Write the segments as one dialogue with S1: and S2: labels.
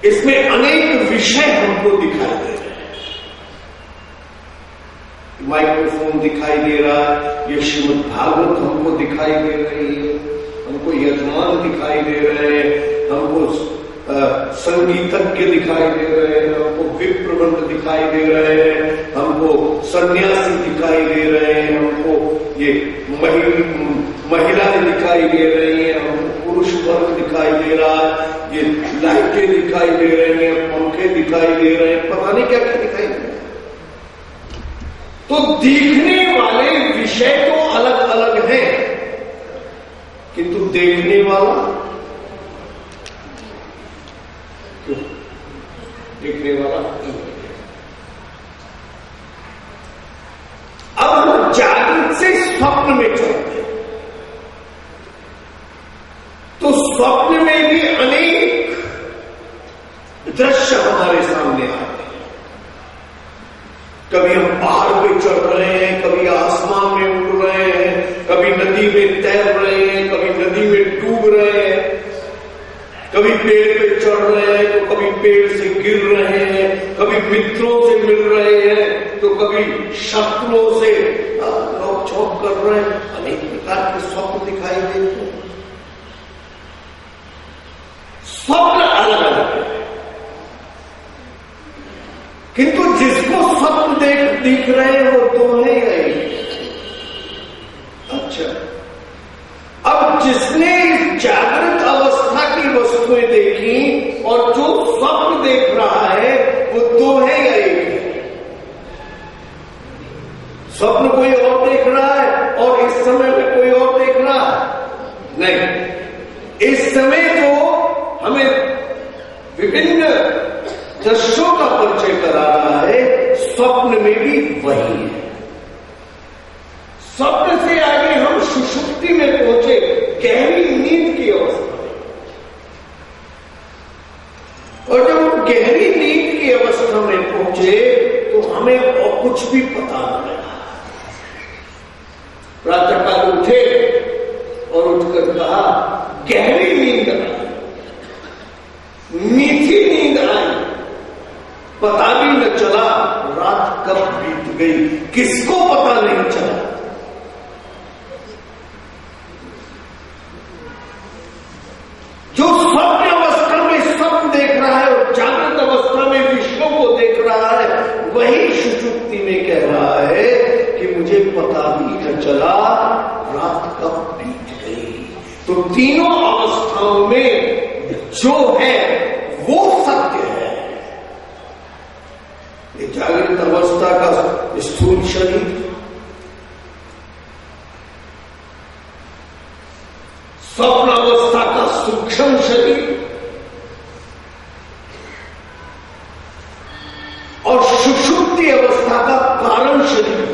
S1: इसमें अनेक विषय हमको दिखाई दे रहे हैं। माइक्रोफोन दिखाई दे रहा है, ये श्रीमद् भागवत हमको दिखाई दे रही है, हमको यजमान दिखाई दे रहे हैं, हमको संगीतज्ञ दिखाई दे रहे हैं, हमको विप्रबंध दिखाई दे रहे हैं, हमको सन्यासी दिखाई दे रहे हैं, हमको ये महिलाएं दिखाई दे रही हैं, हमको पुरुष वर्ग दिखाई दे रहा है, ये लाइटें दिखाई दे रही हैं, पंखे दिखाई दे रहे हैं, पता नहीं क्या क्या दिखाई दे रहा है। तो दिखने वाले विषय तो अलग अलग हैं, किंतु देखने वाला देखने वाला अब हम जागृत से स्वप्न में चलते हैं, तो स्वप्न में भी अनेक दृश्य हमारे सामने आते हैं। कभी हम पहाड़ पे चढ़ रहे हैं, कभी आसमान में उड़ रहे हैं, कभी नदी में तैर रहे हैं, कभी नदी में डूब रहे हैं, कभी पेड़ पे चढ़ रहे हैं तो कभी पेड़ से गिर रहे हैं, कभी मित्रों से मिल रहे हैं तो कभी शत्रुओं से नोक झोंक कर रहे हैं। अनेक प्रकार के स्वप्न दिखाई देते हैं। स्वप्न अलग अलग है, किंतु जिसको स्वप्न दिख रहे हैं वो दो नहीं रहे। अच्छा, अब जिसने जागृत अवस्था की वस्तुएं देखी और जो स्वप्न देख रहा है वो दो है या एक है? स्वप्न कोई और देख रहा है और इस समय में कोई और देख रहा है? नहीं, इस समय तो हमें विभिन्न दृश्यों का परिचय करा रहा है, स्वप्न में भी वही है। स्वप्न से आगे हम सुषुप्ति में पहुंचे, गहरी नींद की अवस्था में, और जब हम गहरी नींद की अवस्था में पहुंचे तो हमें और कुछ भी पता नहीं लगा। प्रातःकाल उठे और उठकर कहा गहरी नींद आई, मीठी नींद आई, पता भी न चला रात कब बीत गई, किसको पता नहीं चला। जो स्वप्न अवस्था में स्वप्न देख रहा है और जागृत अवस्था में विश्वों को देख रहा है, वही सुषुप्ति में कह रहा है कि मुझे पता भी न चला रात कब बीत गई। तो तीनों अवस्थाओं में जो है वो सत्य है। ये जागृत अवस्था का स्थूल शरीर, स्वप्न अवस्था का सूक्ष्म शरीर और सुषुप्ति अवस्था का कारण शरीर,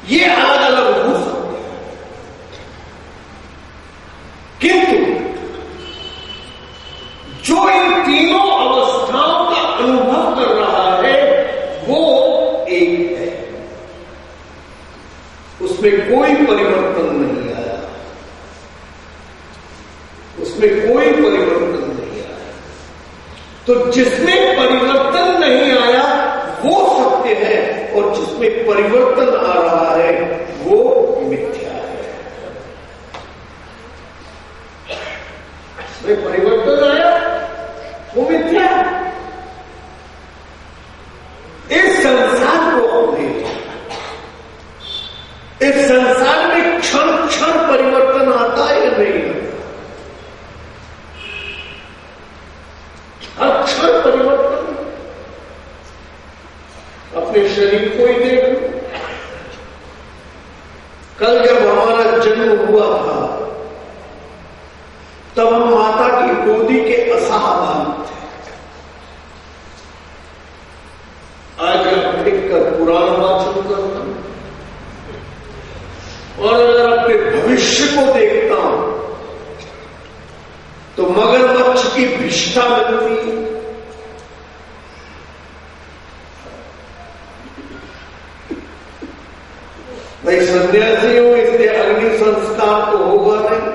S1: ये अलग अलग हो सकते हैं, किंतु जो इन तीनों अवस्थाओं का अनुभव कर रहा है वो एक है, उसमें कोई परिवर्तन नहीं आया, उसमें कोई परिवर्तन नहीं आया। तो जिसमें परिवर्तन नहीं आया वो सत्य है और जिसमें परिवर्तन आ रहा है वो मिथ्या है। इसमें परिवर्तन आया वो मिथ्या है। इस संसार को अपने, इस संसार में क्षण क्षण परिवर्तन आता है या नहीं आता? हर क्षण परिवर्तन। अपने शरीर को ही देख लो, कल जब हमारा जन्म हुआ था तब हम माता की गोदी के असहाय थे। आज अब देखकर पुराण वाचन करता हूं और अगर अपने भविष्य को देखता हूं तो मगरमच्छ की विष्ठा मिलती है, भाई सन्यासी हूं इसलिए अग्नि संस्कार तो होगा नहीं,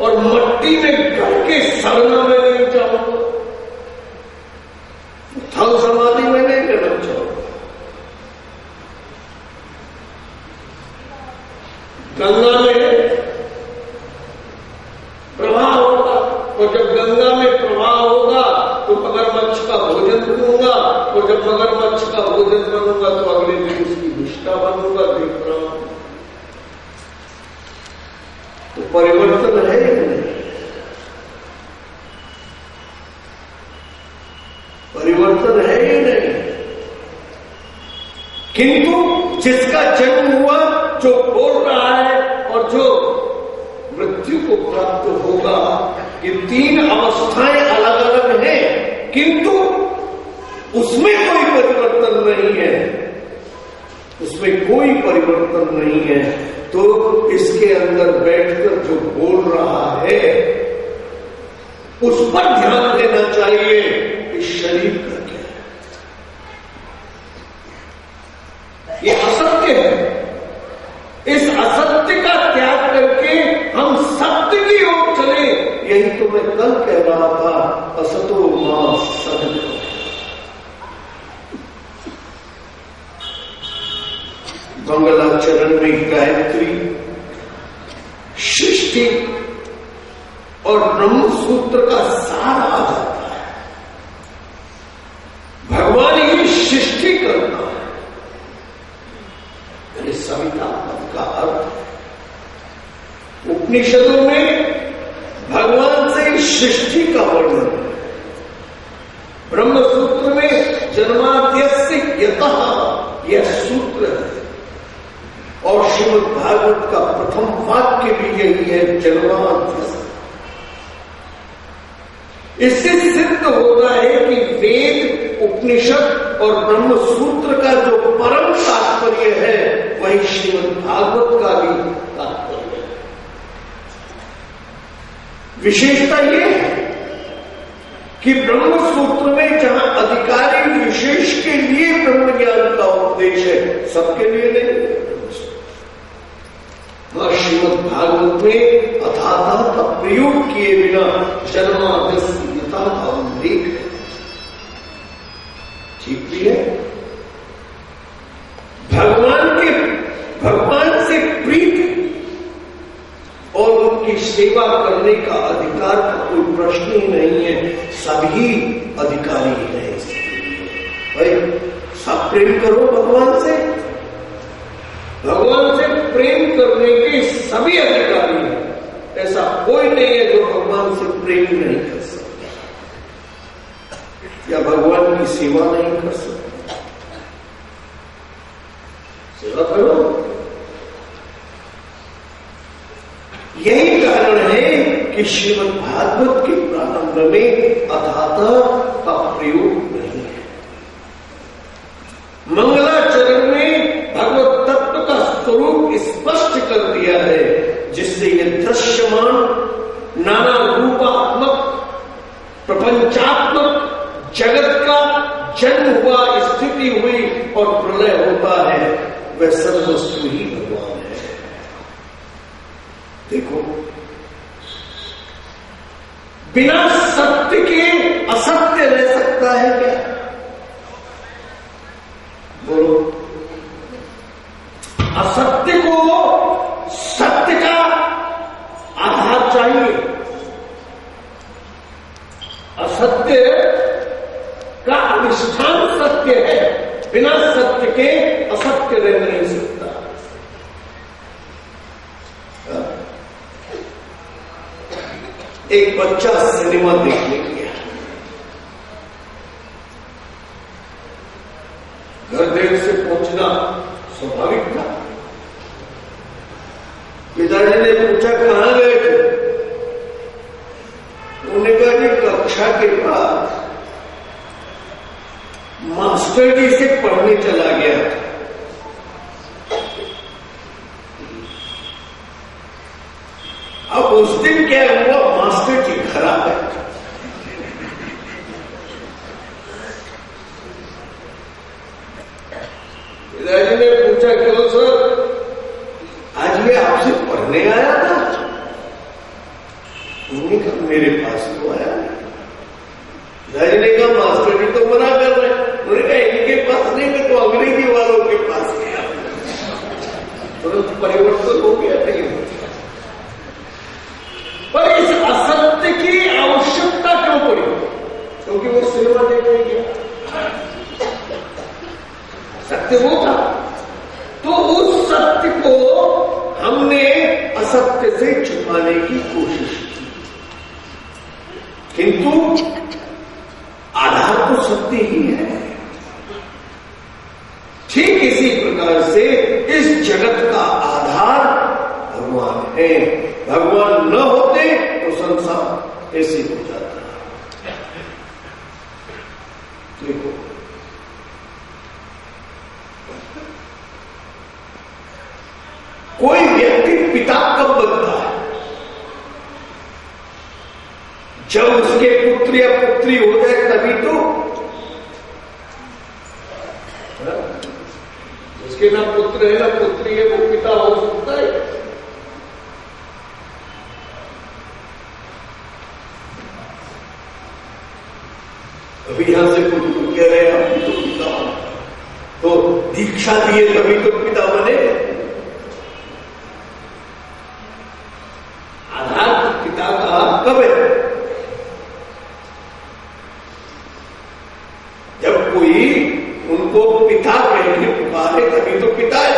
S1: और मट्टी में गड़ के सड़ना मैं नहीं चाहूंगा, थल समाधि में नहीं करना चाहूंगा। गंगा में प्रवाह होगा, और जब गंगा में प्रवाह होगा तो मगरमच्छ का भोजन करूंगा, और जब मगरमच्छ का भोजन बनूंगा तो अगले दिन उसकी निष्ठा बनूंगा। देख रहा हूं तो परिवर्तन है या नहीं? परिवर्तन है या नहीं? किंतु जिसका जन्म हुआ, जो बोल रहा है और जो मृत्यु को प्राप्त होगा, ये तीन अवस्थाएं अलग अलग हैं, किंतु उसमें कोई परिवर्तन नहीं है, उसमें कोई परिवर्तन नहीं है। तो इसके अंदर बैठकर जो बोल रहा है उस पर ध्यान देना चाहिए। इस शरीर का क्या है? ये असत्य है। इस असत्य का त्याग करके हम सत्य की ओर चले। यही तो मैं कल कह रहा था, असतो मां सत्य। मंगलाचरण में गायत्री, सृष्टि और ब्रह्म सूत्र का सार आ जाता है। भगवान ही सृष्टि करना है, यानी सविता पद का अर्थ है। उपनिषदों में भगवान से सृष्टि का वर्णन है। ब्रह्म सूत्र में जन्माद्यस्य यतः, यह सूत्र है। और श्रीमद् भागवत का प्रथम वाक्य भी यही है, जन्माद्यस्य। इससे सिद्ध होता है कि वेद, उपनिषद और ब्रह्म सूत्र का जो परम तात्पर्य है, वही श्रीमद् भागवत का भी तात्पर्य है। विशेषता यह है कि ब्रह्म सूत्र में जहां अधिकारी विशेष के लिए ब्रह्म ज्ञान का उपदेश है, सबके लिए नहीं। वह श्रीमद् भागवत में अथातः का प्रयोग किए बिना जन्माद्यस्यता का उल्लेख है। ठीक भी है। भगवान से प्रीति और उनकी सेवा करने का अधिकार का कोई प्रश्न ही नहीं है। सभी अधिकारी हैं भाई। सब प्रेम करो भगवान से। भगवान से प्रेम करने के सभी अधिकारी हैं। ऐसा कोई नहीं है जो भगवान से प्रेम नहीं कर सकता या भगवान की सेवा नहीं कर सकता। सेवा करो। यही कारण है कि श्रीमद् भागवत के प्रारंभ में अथातः का प्रयोग नहीं है। मंगलाचरण में भगवत तत्व का स्वरूप स्पष्ट कर दिया है, जिससे ये दृश्यमान नाना रूपात्मक प्रपंचात्मक जगत का जन्म हुआ, स्थिति हुई और प्रलय होता है, वह सर्ववस्तु ही भगवान है। देखो, बिना सत्य के असत्य रह सकता है क्या? बोलो। असत्य को सत्य का आधार चाहिए। असत्य का अधिष्ठान सत्य है। बिना सत्य के असत्य रह नहीं सकता। एक बच्चा सिनेमा देखने गया, घर देर से पहुंचना स्वाभाविक था। पिताजी ने पूछा कहां गए थे? उन्होंने कहा कि कक्षा के बाद मास्टर जी से पढ़ने चला गया था। अब उस दिन क्या हुआ, मास्टर जी खराब है। पिताजी ने पूछा क्यों सर? आज मैं आपसे पढ़ने आया था। उन्होंने कहा मेरे पास तो आया नहीं। राजा ने कहा मास्टर जी तो मना कर रहे हैं। उन्होंने कहा इनके पास नहीं मैं तो अंग्रेजी वालों के पास गया। तुरंत परिवर्तन हो गया नहीं। पर इस असत्य की आवश्यकता क्यों पड़ी? क्योंकि वो सिनेमा देखने गया, सत्य वो था। तो उस सत्य को हमने असत्य से छुपाने की कोशिश की, किंतु आधार तो सत्य ही है। ठीक इसी प्रकार से इस जगत का आधार भगवान है। भगवान न होते तो संसार ऐसे हो जाता। देखो कोई व्यक्ति पिता कब बनता है? जब उसके पुत्र या पुत्री हो जाए तभी तो। उसके ना पुत्र है ना पुत्री है वो पिता हो सकता है? अभी यहां से कुछ कह रहे हैं आप तो पिता हो, तो दीक्षा दिए तभी तो पिता बने। आधार तो पिता का कब है? जब कोई उनको पिता कह के पुकारे तभी तो पिता है।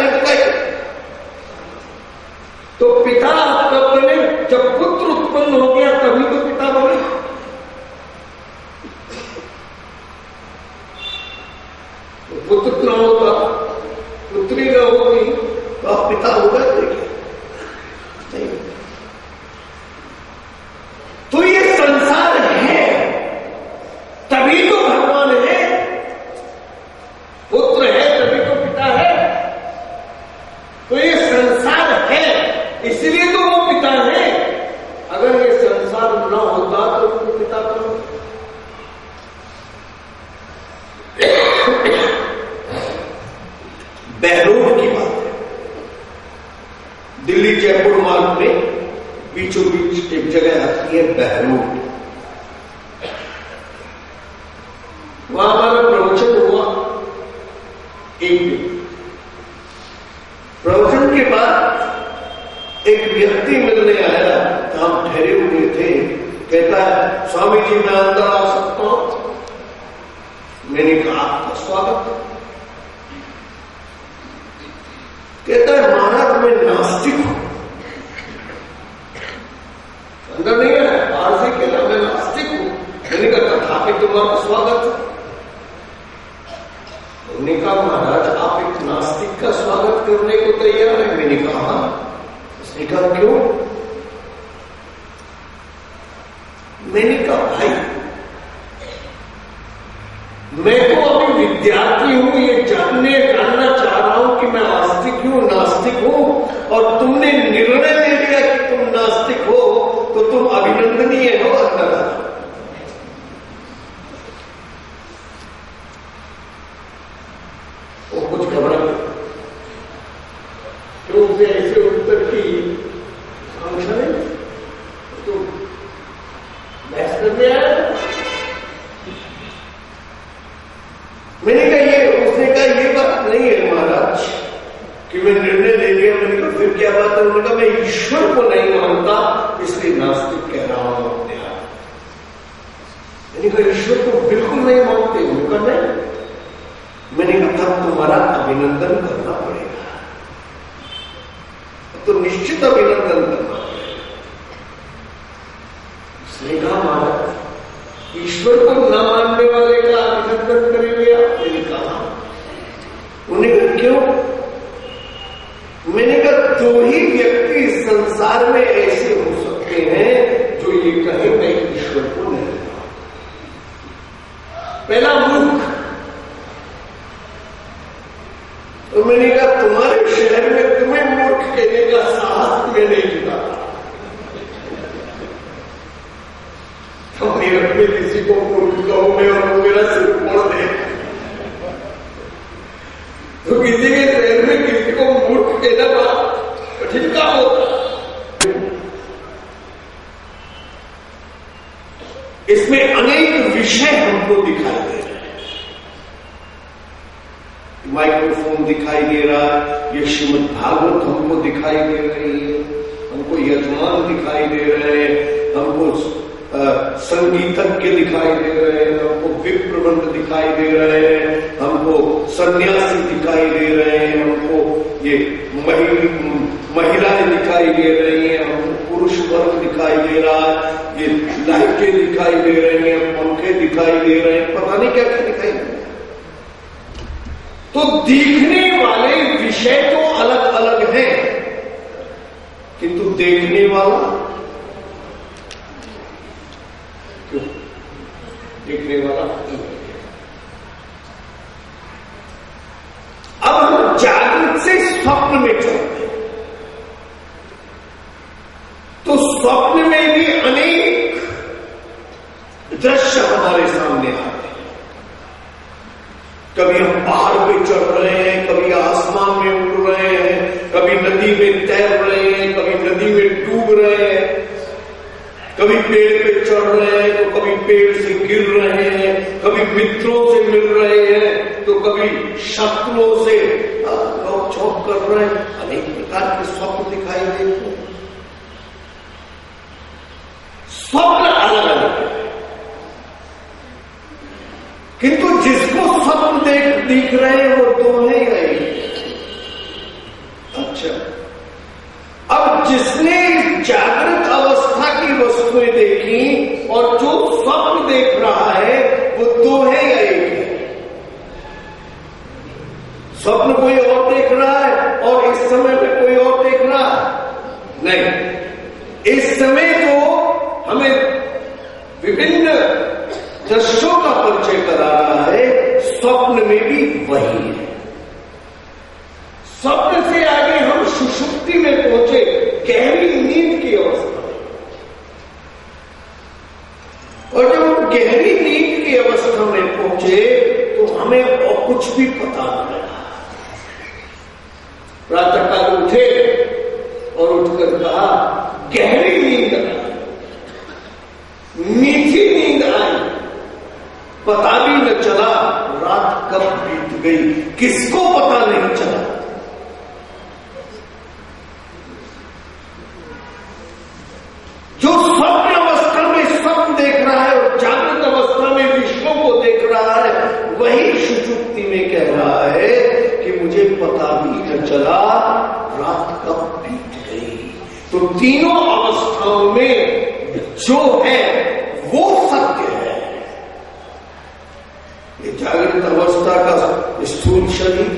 S1: तो पिता कब बने? जब पुत्र उत्पन्न हो गया तभी तो पिता बने। तो पुत्र न होगा, पुत्री न होगी तो आप पिता होगा नहीं। तो ये संसार है तभी तो भगवान है, पुत्र है तभी तो पिता है। तो ये संसार है इसलिए तो वो पिता है। अगर ये संसार न होता तो वो पिता कौन? बहरोड की बात है। दिल्ली जयपुर मार्ग में बीचों बीच एक जगह आती है बहरोड। वहां हमारा प्रवचन हुआ एक दिन। प्रवचन के बाद एक व्यक्ति मिलने आया, हम ठहरे हुए थे। कहता है स्वामी जी मैं अंदर आ सकता हूं? मैंने कहा आपका स्वागत। कहता है महाराज मैं नास्तिक हूं। अंदर नहीं है, बाहर से कहता मैं नास्तिक हूं। मैंने कहा तथापि तुम्हारा स्वागत। उन्होंने कहा महाराज आप एक नास्तिक का स्वागत करने को तैयार है? मैंने कहा उसने कहा क्यों? मैंने कहा भाई मैं तो अभी विद्यार्थी हूं, ये जानना चाह रहा हूं कि मैं आस्तिक हूं नास्तिक हूं, और तुमने निर्णय ले लिया कि तुम नास्तिक हो तो तुम अभिनंदनीय हो। अंदर वो कुछ घबरा क्यों उसे ऐसे उत्तर की आशा है तो बहस करने आया। मैंने कहा ये, उसने कहा ये बात नहीं है महाराज कि मैं निर्णय ले लिया। मैंने कहा फिर क्या बात है? उन्होंने कहा मैं ईश्वर को नहीं मानता इसलिए नास्तिक कह रहा हूं अपने आप। मैंने कहा ईश्वर को बिल्कुल नहीं मानते? उनका नहीं। मैंने कहा तब तुम्हारा अभिनंदन करना पड़ेगा, तो निश्चित अभिनंदन करना पड़ेगा। उसने कहा महाराज ईश्वर को न मानने वाले का अभिनंदन करेंगे आप? मैंने कहा उन्हें कहा क्यों? मैंने कहा दो ही व्यक्ति संसार में ऐसे हो सकते हैं जो ये कहे मैं ईश्वर को नहीं मानता। पहला मूर्ख। तो मैंने कहा तुम्हारे शहर में तुम्हें मूर्ख कहने का साहस में नहीं जुटा। तो मेरे में किसी को मूर्ख कहो मैं और वो मेरा सिर फोड़ दे। तो किसी के शहर में किसी को मूर्ख कहना बड़ा कठिन काम होता। इसमें अनेक विषय हमको दिखाई दे रहे हैं। माइक्रोफोन दिखाई दे रहा है, ये श्रीमद् भागवत हमको दिखाई दे रही है, हमको यजमान दिखाई दे रहे हैं, हमको संगीतज्ञ दिखाई दे रहे हैं, हमको विप्रबंध दिखाई दे रहे हैं, हमको सन्यासी दिखाई दे रहे हैं, हमको ये महिलाएं दिखाई दे रही हैं, हमको पुरुष वर्ग दिखाई दे रहा है, ये लाइटें दिखाई दे रही हैं, पंखे दिखाई दे रहे हैं, पता नहीं क्या क्या दिखाई दे रहा है। तो दिखने वाले विषय तो अलग अलग हैं, किंतु देखने वाला क्यों? देखने वाला अब हम जागृत से स्वप्न में चलते हैं, तो स्वप्न में भी अनेक दृश्य हमारे सामने आते हैं। कभी हम पहाड़ पे चढ़ रहे हैं, कभी आसमान में उड़ रहे हैं, कभी नदी में तैर रहे हैं, कभी नदी में डूब रहे हैं, कभी पेड़ पे चढ़ रहे हैं तो कभी पेड़ से गिर रहे हैं, कभी मित्रों से मिल रहे हैं तो कभी शत्रुओं से नोक झोंक कर रहे हैं। अनेक प्रकार के स्वप्न दिखाई देते हैं। स्वप्न अलग अलग है, किंतु जिसको स्वप्न दिख रहे हैं वो दो नहीं रहे। अच्छा, अब जिसने जागृत अवस्था की वस्तुएं देखी और जो स्वप्न देख रहा है वो दो है या एक है? स्वप्न कोई और देख रहा है और इस समय में कोई और देख रहा है? नहीं, इस समय तो हमें विभिन्न दृश्यों का परिचय करा रहा है, स्वप्न में भी वही है। स्वप्न से आगे हम सुषुप्ति में पहुंचे, गहरी नींद की अवस्था में, और जब हम गहरी नींद की अवस्था में पहुंचे तो हमें और कुछ भी पता नहीं लगा। प्रातःकाल उठे और उठकर कहा गहरी नींद आई, मीठी नींद आई, पता भी न चला रात कब बीत गई, किसको पता नहीं चला। जो स्वप्न अवस्था में स्वप्न देख रहा है और जागृत अवस्था में विश्वों को देख रहा है, वही सुषुप्ति में कह रहा है कि मुझे पता भी न चला रात कब बीत गई। तो तीनों अवस्थाओं में जो है वो सत्य है। ये जागृत अवस्था का स्थूल शरीर,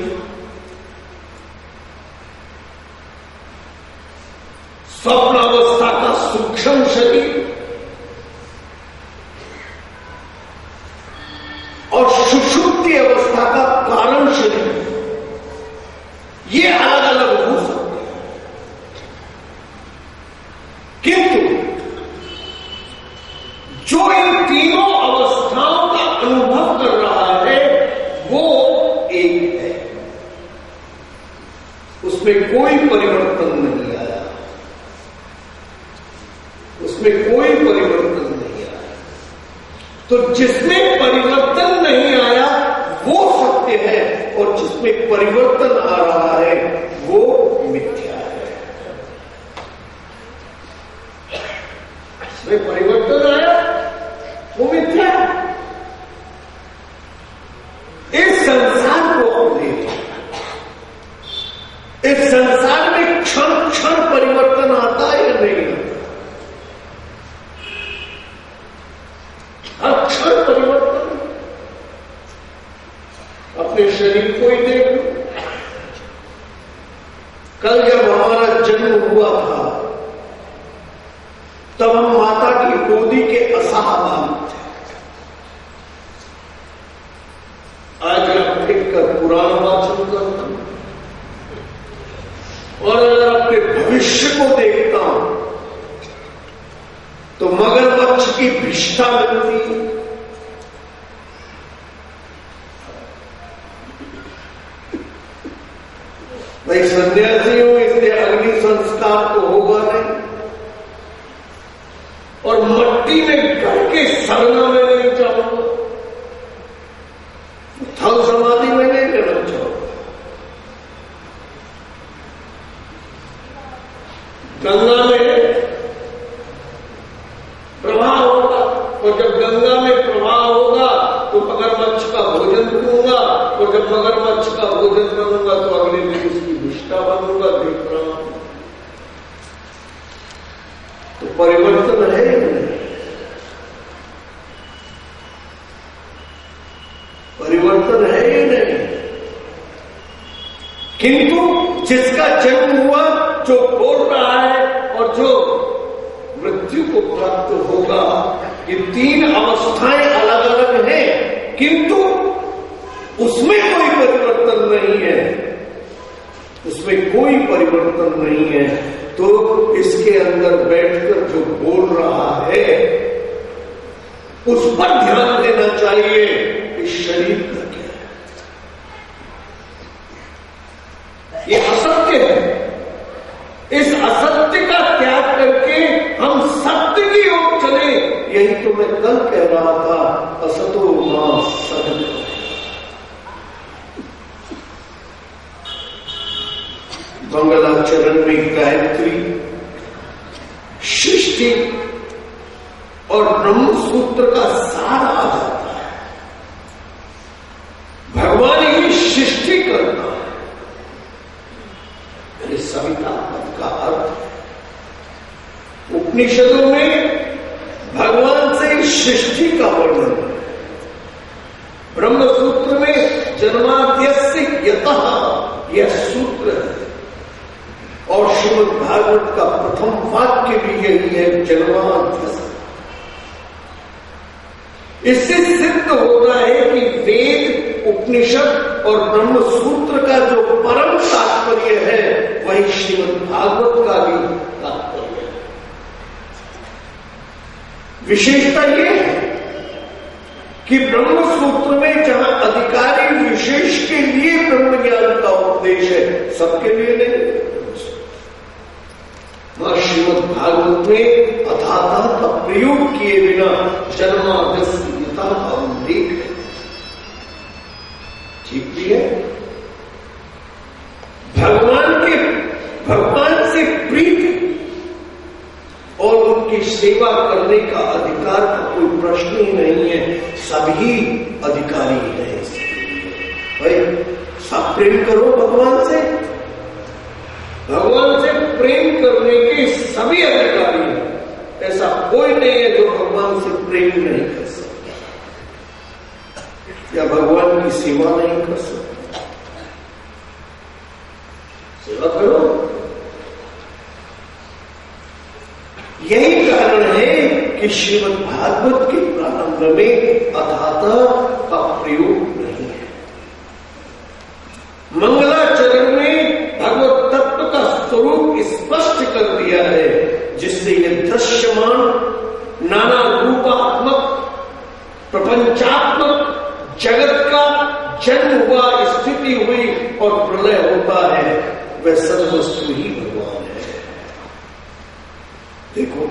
S1: स्वप्न अवस्था का सूक्ष्म शरीर और सुषुप्ति अवस्था का कारण शरीर, ये अलग अलग हो सकते हैं, किंतु जो इन तीनों अवस्थाओं का अनुभव कर रहा है वो एक है, उसमें कोई परिवर्तन नहीं आया, उसमें कोई परिवर्तन नहीं आया। तो जिसमें परिवर्तन नहीं आया वो सत्य है और जिसमें परिवर्तन आ रहा है वो मिथ्या है। इसमें परिवर्तन आया वो मिथ्या है। इस संसार को अपने, इस संसार में क्षण क्षण परिवर्तन आता है या नहीं आता? हर क्षण परिवर्तन। अपने शरीर को ही देख लो, कल जब हमारा जन्म हुआ था तब हम माता की गोदी के असहाय थे। आज मैं फिर कर पुराण वाचन करता हूं और अगर अपने भविष्य को देखता हूं तो मगरमच्छ की विष्ठा मिलती है। भाई सन्यासी हूं इसलिए अग्नि संस्कार तो होगा नहीं, और मट्टी में गड़ के सड़ना मैं नहीं चाहूंगा, थल समाधि में नहीं लेना चाहूंगा। गंगा में प्रवाह होगा, और जब गंगा में प्रवाह होगा तो मगरमच्छ का भोजन करूंगा, और जब मगरमच्छ का भोजन करूंगा तो अगले दिन उसकी विष्ठा बनूंगा, देख रहा हूं। तो परिवर्तन है या नहीं? परिवर्तन है या नहीं? किंतु जिसका जन्म हुआ, जो बोल रहा है और जो मृत्यु को प्राप्त होगा, ये तीन अवस्थाएं अलग अलग हैं, किंतु उसमें कोई परिवर्तन नहीं है, उसमें कोई परिवर्तन नहीं है। तो इसके अंदर बैठकर जो बोल रहा है उस पर ध्यान देना चाहिए। इस शरीर का क्या है? ये असत्य है। इस असत्य का त्याग करके हम सत्य की ओर चले। यही तो मैं कल कह रहा था, असतो मां सत्य। मंगलाचरण में गायत्री, सृष्टि और ब्रह्म सूत्र का सार आ जाता है। भगवान ही सृष्टि करता है। सविता पद का अर्थ है। उपनिषदों में भगवान से सृष्टि का वर्णन है। ब्रह्म सूत्र में जन्माद्यस्य यतः, यह सूत्र है। और श्रीमद् भागवत का प्रथम वाक्य भी यही है, जन्माद्यस्य। इससे सिद्ध होता है कि वेद, उपनिषद और ब्रह्म सूत्र का जो परम तात्पर्य है वही श्रीमद् भागवत का भी तात्पर्य है। विशेषता यह है कि ब्रह्म सूत्र में जहां अधिकारी विशेष के लिए ब्रह्म ज्ञान का उपदेश है, सबके लिए नहीं। वह श्रीमद् भागवत में अथाता का प्रयोग किए बिना जन्माद्यस्यता का उल्लेख है। ठीक भी है। भगवान से प्रीति और उनकी सेवा करने का अधिकार का कोई प्रश्न ही नहीं है। सभी अधिकारी हैं भाई। सब प्रेम करो भगवान से। भगवान से प्रेम करने के सभी अधिकारी हैं। ऐसा कोई नहीं है जो भगवान से प्रेम नहीं कर सकता या भगवान की सेवा नहीं कर सकता। सेवा करो। यही कारण है कि श्रीमद् भागवत के प्रारंभ में अथाता का प्रयोग नहीं है। मंगलाचरण में भगवत तत्व का स्वरूप स्पष्ट कर दिया है, जिससे यह दृश्यमान नाना रूपात्मक प्रपंचात्मक जगत का जन्म हुआ, स्थिति हुई और प्रलय होता है, वह सर्ववस्तु ही भगवान है। देखो,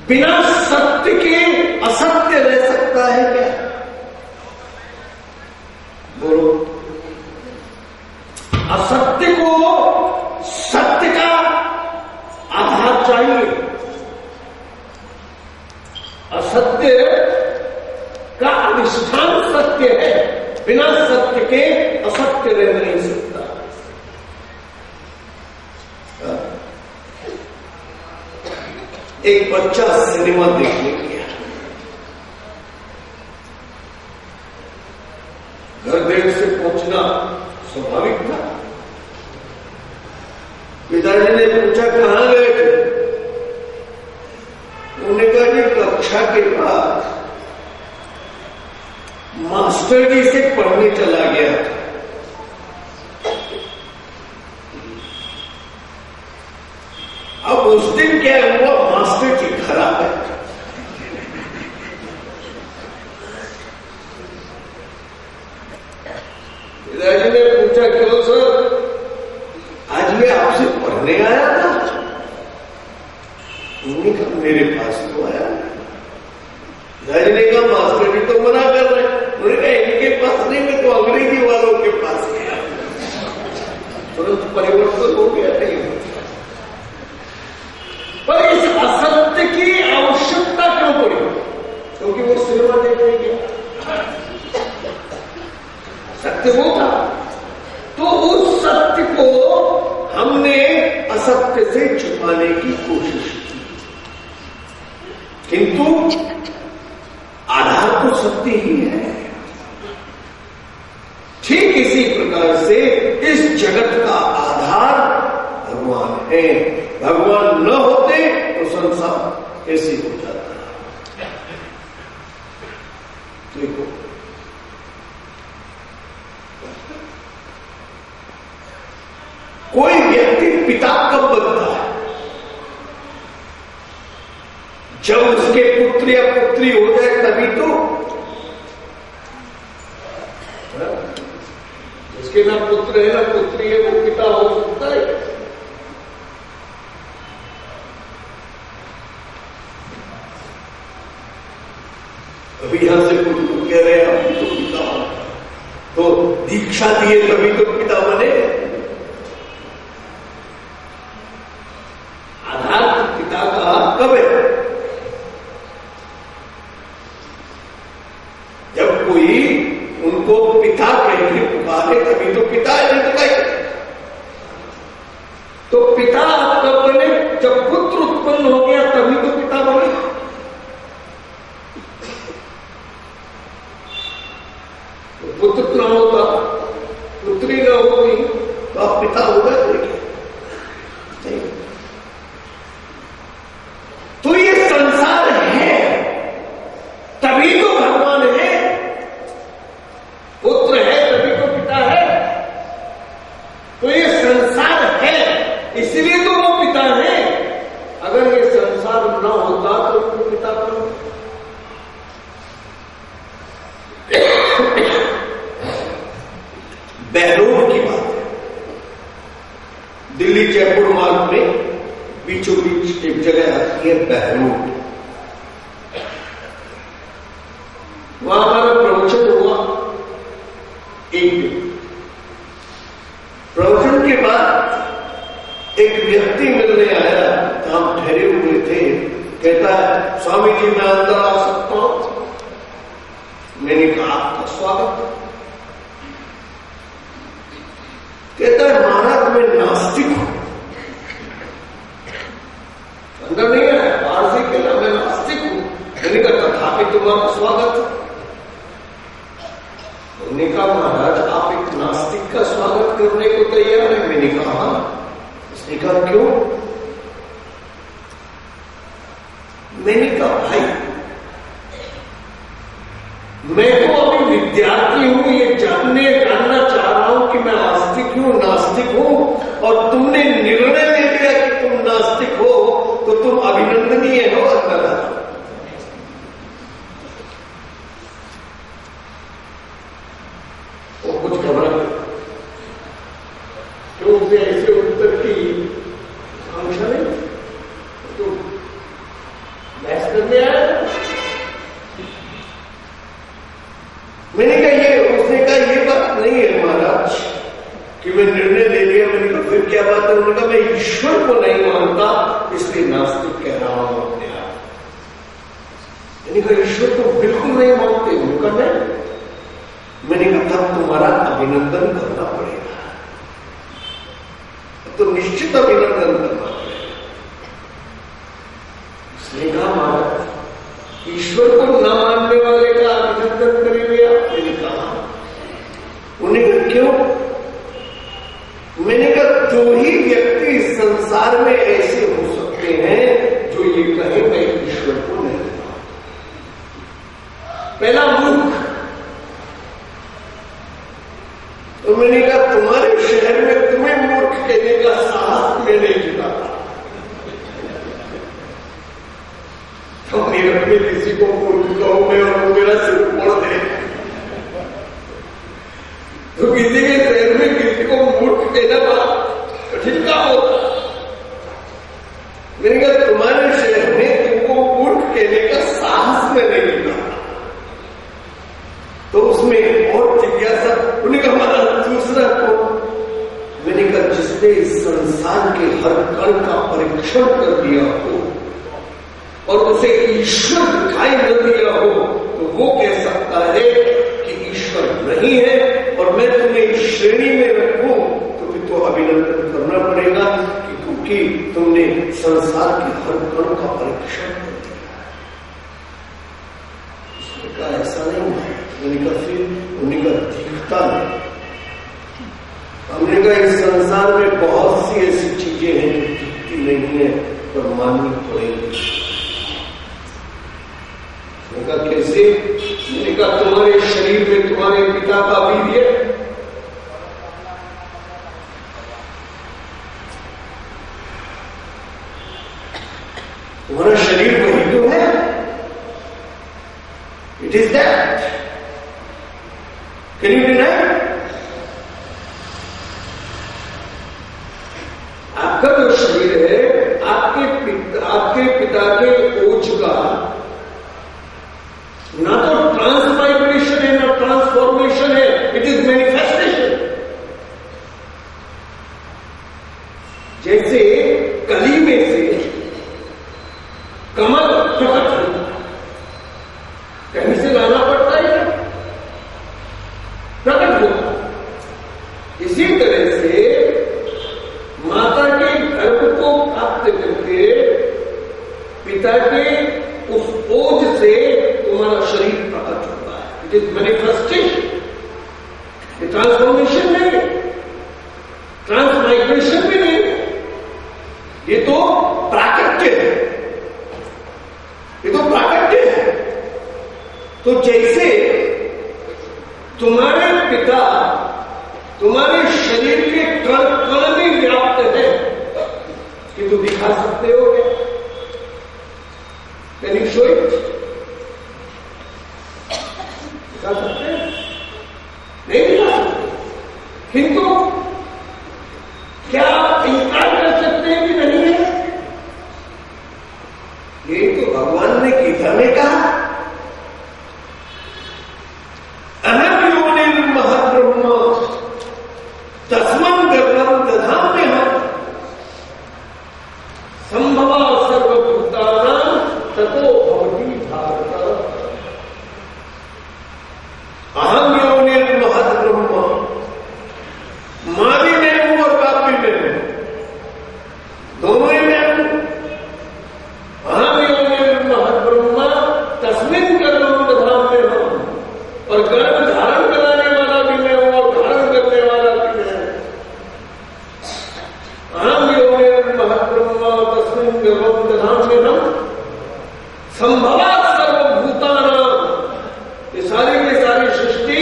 S1: बिना सत्य के असत्य रह सकता है क्या? बोलो। असत्य को सत्य का आधार चाहिए। असत्य का अधिष्ठान सत्य है। बिना सत्य के असत्य रह नहीं सकता। एक बच्चा सिनेमा देखने गया। घर देर से पहुंचना स्वाभाविक था। पिताजी ने पूछा कहां गए थे? उन्होंने कहा कि कक्षा के बाद मास्टर जी से पढ़ने चला गया था। अब उस दिन क्या हुआ, मास्टर जी खराब है। पिताजी ने पूछा क्यों सर? आज मैं आपसे पढ़ने आया था। मैंने कहा मेरे पास तो आया। ने कहा मास्टर जी तो मना कर रहे हैं। उन्होंने कहा इनके पास नहीं, मैं तो अंग्रेजी वालों के पास गया। तुरंत परिवर्तन हो गया नहीं। पर इस असत्य की आवश्यकता क्यों पड़ी? क्योंकि वो सिनेमा देखने गया, सत्य वो था। तो उस सत्य को हमने असत्य से छुपाने की कोशिश की, किंतु आधार तो सत्य ही है। ठीक इसी प्रकार से इस जगत का आधार भगवान है। भगवान न होते तो संसार कैसे हो जाता? देखो, कोई व्यक्ति पिता कब बनता है? जब उसके पुत्र या पुत्री हो जाए तभी तो। जिसके ना पुत्र है ना पुत्री है वो पिता हो सकता है? अभी यहां से कुछ लोग कह रहे हैं अभी तो पिता हो, तो दीक्षा दिए तभी तो पिता बने। आधार पिता का कब है? जब कोई उनको पिता कह के पुकारे तभी तो पिता है, नहीं तो क्या? तो पिता कब बने? जब पुत्र उत्पन्न हो गया तभी तो पिता बने। तो पुत्र न होता, पुत्री न होगी तो आप पिता हो गए। तो ये संसार है तभी तो भगवान है, पुत्र है तभी तो पिता है। तो ये संसार है इसलिए तो वो पिता है। अगर ये संसार न होता तो वो पिता कौन? बहरोड की बात है। दिल्ली जयपुर मार्ग में बीचों बीच एक जगह आती है बहरोड। वहां हमारा प्रवचन हुआ एक दिन। प्रवचन के बाद एक व्यक्ति मिलने आया, हम ठहरे हुए थे। कहता है स्वामी जी मैं अंदर आ सकता हूं? मैंने कहा आपका स्वागत। कहता है महाराज मैं नास्तिक हूं। अंदर नहीं है, बाहर से कहना मैं नास्तिक हूं। मैंने कहा तथापि तुम्हारा स्वागत। उन्होंने कहा महाराज आप एक नास्तिक का स्वागत करने को तैयार है? मैंने कहा उसने कहा क्यों? मैंने कहा भाई मैं तो अभी विद्यार्थी हूं, ये जानना चाह रहा हूं कि मैं आस्तिक हूं नास्तिक हूं, और तुमने निर्णय ले लिया कि तुम नास्तिक हो तो तुम अभिनंदनीय हो। अंदर वो कुछ घबरा क्यों? उसे ऐसे उत्तर की आकांक्षा नहीं तो बहस करने आया। मैंने कहा ये, उसने कहा ये बात नहीं है महाराज कि मैं निर्णय ले लिया। मैंने कहा फिर क्या बात है? उन्होंने कहा मैं ईश्वर को नहीं मानता इसलिए नास्तिक कह रहा हूं अपने आप। मैंने कहा ईश्वर को बिल्कुल नहीं मानते? उनका नहीं। मैंने कहा तब तुम्हारा अभिनंदन करना पड़ेगा, तो निश्चित अभिनंदन करना पड़ेगा। उसने कहा महाराज ईश्वर को न मानने वाले का अभिनंदन करेंगे आप? मैंने कहा उन्हें कहा क्यों? मैंने कहा दो ही व्यक्ति इस संसार में ऐसे हो सकते हैं जो ये कहे मैं ईश्वर को नहीं मानता। पहला मूर्ख। तो मैंने कहा तुम्हारे शहर में तुम्हें मूर्ख कहने का साहस में नहीं जुटा था। तो मेरे में किसी को मूर्ख कहो मैं और वो मेरा सिर फोड़ दे। तो किसी के शहर में किसी को मूर्ख कहना बड़ा कठिन काम होता। मैंने कहा तुम्हारे शहर में कहने का साहस में नहीं मिला। तो उसमें और जिज्ञासा, उन्होंने कहा हमारा दूसरा को, मैंने कहा जिसने इस संसार के हर कण का परीक्षण कर दिया हो और उसे ईश्वर दिखाई न दिया हो, तो वो कह सकता है कि ईश्वर नहीं है। और मैं तुम्हें इस श्रेणी में रखूं तो फिर तो अभिनंदन करना पड़ेगा क्योंकि तुमने संसार के हर कण का परीक्षण कर दिया। उसने कहा ऐसा नहीं है। मैंने कहा फिर, उन्होंने कहा दिखता नहीं। हमने कहा इस संसार में बहुत सी ऐसी चीजें हैं जो दिखती नहीं है पर माननी पड़ेगी। मैंने कहा कैसे? मैंने कहा तुम्हारे शरीर में तुम्हारे पिता का बीज है, तुम्हारा शरीर वही तो है, it is that, can you deny? आपका जो शरीर है आपके पिता के ओज का ना तो ट्रांसमाइग्रेशन है ना ट्रांसफॉर्मेशन है, इट इज मैनिफेस्टेशन। जैसे कली में से कमल प्रकट होता है, कहीं से लाना पड़ता है, प्रकट होता है। इसी तरह से माता के गर्भ को प्राप्त करके पिता के उस ओज से तुम्हारा शरीर प्रकट होता है। इट इज मैनिफेस्टेशन, ये ट्रांसफॉर्मेशन नहीं, ट्रांसमाइग्रेशन भी नहीं, ये तो प्राकट्य है, ये तो प्राकट्य है। तो जैसे तुम्हारे पिता तुम्हारे शरीर के कण कण में व्याप्त है कि तुम दिखा सकते हो क्या? Can you show it? दिखा सकते हैं? नहीं दिखा सकते। किंतु क्या आप इनकार कर सकते हैं कि नहीं है? यही तो भगवान ने गीता में कहा, अहम योनिर्महद्ब्रह्म तस्मं गर्भं दधाम्यहम् संभवा सर्वभूतानां ततो भवति भारत। अहम योनिर्महद्ब्रह्म, मां भी मैं हूं और बाप भी मैं हूं, दोनों ही मैं हूं। अहम योनिर्महद्ब्रह्म तस्मिन् गर्भं दधाम्यहम्, और गर्भ धारण कराने वाला भी मैं हूं और धारण करने वाला भी मैं हूं। अहम योनिर्महद्ब्रह्म तस्मिन् गर्भं दधाम्यहम् संभवा सर्वभूतानां, ये सारी की सारी सृष्टि